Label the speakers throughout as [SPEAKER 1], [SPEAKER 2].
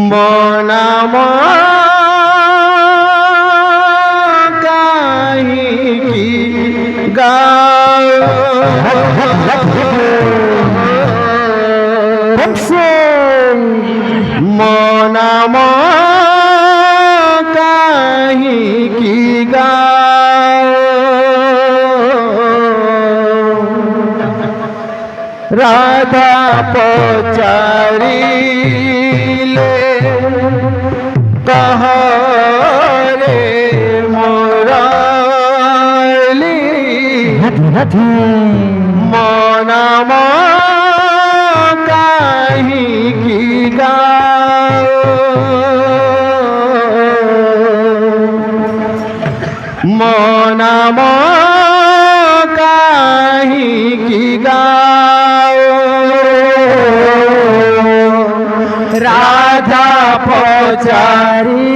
[SPEAKER 1] মনাম কাহিকি গাও মনাম কাহিকি গাও রাধা পচারিলে কহরে মুরালি মনাম কাহিকি গাও মনাম কাহিকি গাও রাধা পচারিলে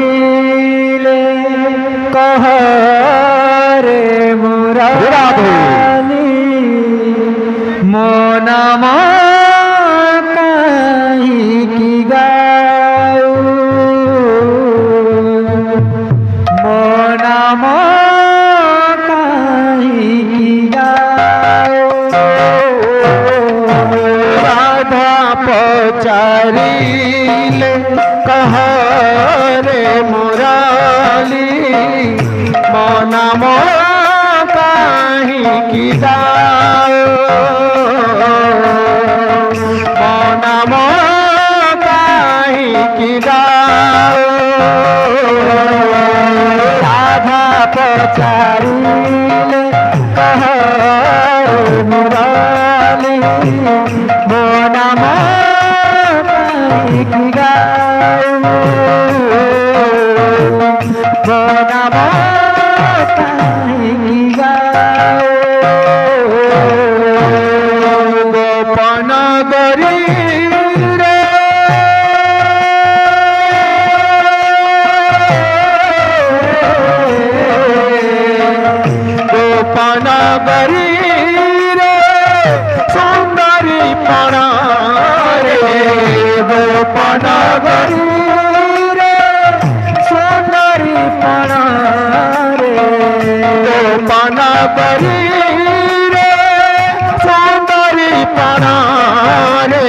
[SPEAKER 1] কহরে মুরালি মনাম কাহিকি গাও মনাম কাহিকি গাও রাধা পচারিলে কহরে মুরালি মনাম কাহিকি গাও মনাম কাহিকি গাও রাধা পচারিলে কহরে মুরালি মনাম কাহিকি গাও মনাম কাহিকি গাও গোপন গরি রে গোপন গরি রে সুন্দরী পণা রে গোপন গরি রে সুন্দরী পণা রে গোপন গরি রে সুন্দরী পণা রে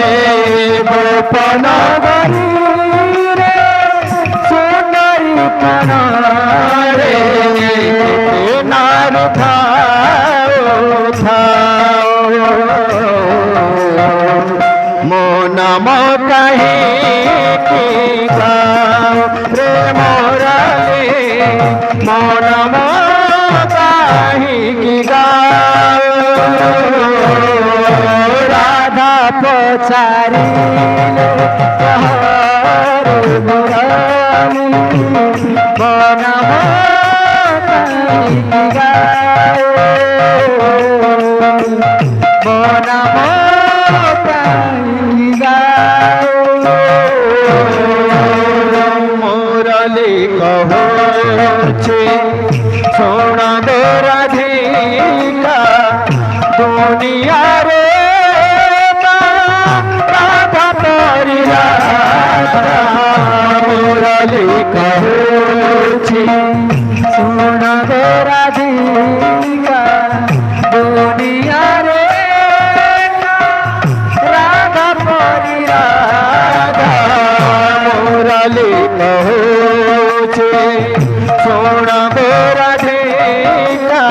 [SPEAKER 1] গোপন গরি রে সুন্দরী পণা রে নারু খাও খাও মনাম কাহিকি গাও রে মুরালি মনাম কাহিকি গাও রাধা পচারিলে কহরে মুরালি মনাম কাহিকি গাও মনাম কাহিকি গাও মুরালি কহছে শোণ দে রাধিকা দুনিয়া রে রাধা তরি রাধা মুরালি কহছে শোণ দে রাধিকা দুনিয়া রে রাধা তরি রাধা মুরালি কহছে শোণ দে রাধিকা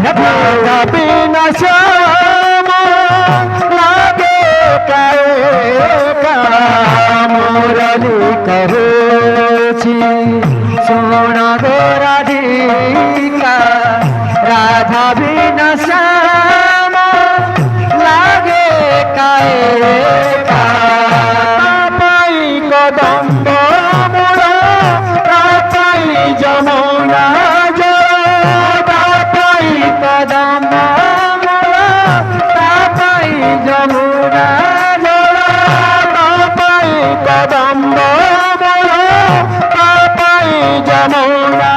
[SPEAKER 1] রাধা বিনা শ্যাম লাগে কায়েকা মুরালি কহছে শোণ দে রাধিকা রাধা বিনা শ্যাম লাগে কায়েকা পাই কদম্ব মূল পাই যমুনা পাই কদম্ব মূল পাই যমুনা পাই কদম্ব মূল পাই যমুনা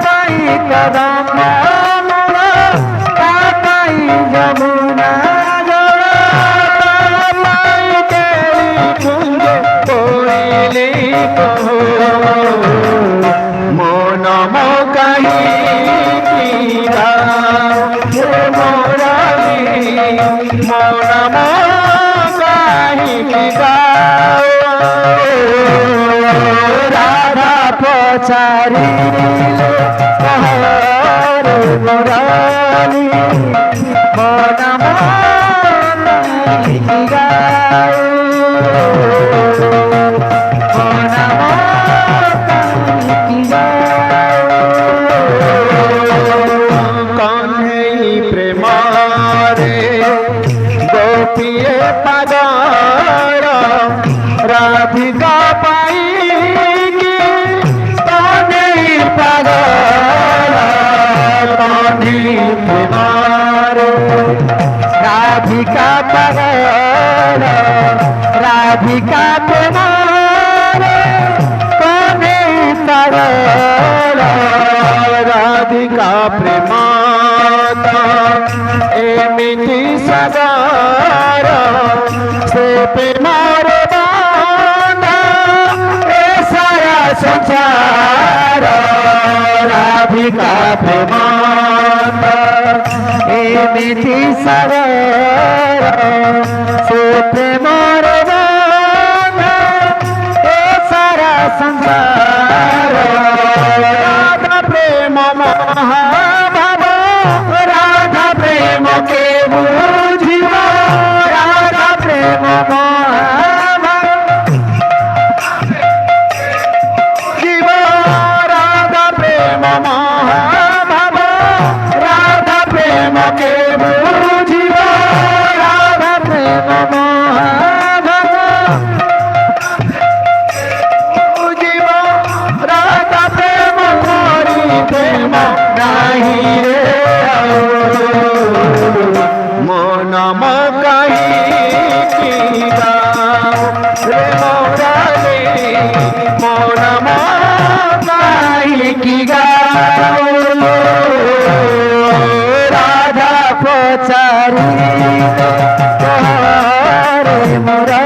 [SPEAKER 1] পাই কদম্ব মূল পাই যমুনা পাই কেলি কুঞ্জ মন কাহিনী গাও রে মুরারি মন কাহিনী গাও রাধা পচারিলে রে মুরারি মন কাহিনী গাও गोपिए पागल राधिका पाएगी कौने पागल कौने प्रेमार राधिका पागल राधिका प्रेमार कौने पागल राधिका प्रेमाता एमिति सगार से प्रेमार बांधा ए सारा संसार राधिका प्रेमाता एमिति सगार से प्रेमार बांधा ए सारा संसार राधा प्रेम महाभाव राधा प्रेम के बुझिबा राधा प्रेम महाभाव जीव राधा प्रेम महाभाव राधा प्रेम के बुझिबा राधा प्रेम महाभाव बुझिबा राधा प्रेम मोरी प्रेम नाही रे মনম কাহিনী গাও রে মুরারি মনম কাহিনী গাও রাধা পচারি রে মুরারি